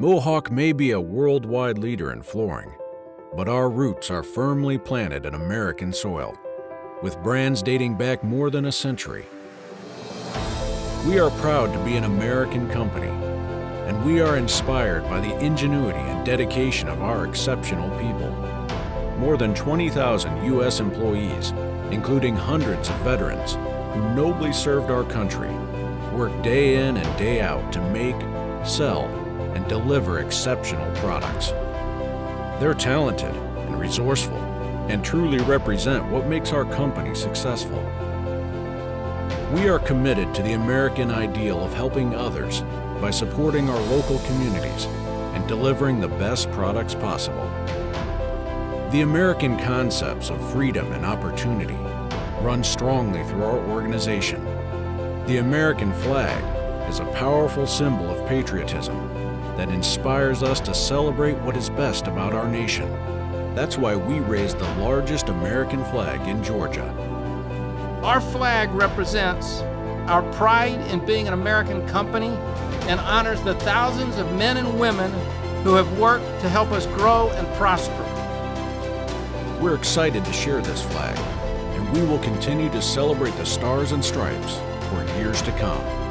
Mohawk may be a worldwide leader in flooring, but our roots are firmly planted in American soil, with brands dating back more than a century. We are proud to be an American company, and we are inspired by the ingenuity and dedication of our exceptional people. More than 20,000 U.S. employees, including hundreds of veterans who nobly served our country, work day in and day out to make, sell, and deliver exceptional products. They're talented and resourceful and truly represent what makes our company successful. We are committed to the American ideal of helping others by supporting our local communities and delivering the best products possible. The American concepts of freedom and opportunity run strongly through our organization. The American flag is a powerful symbol of patriotism that inspires us to celebrate what is best about our nation. That's why we raised the largest American flag in Georgia. Our flag represents our pride in being an American company and honors the thousands of men and women who have worked to help us grow and prosper. We're excited to share this flag, and we will continue to celebrate the stars and stripes for years to come.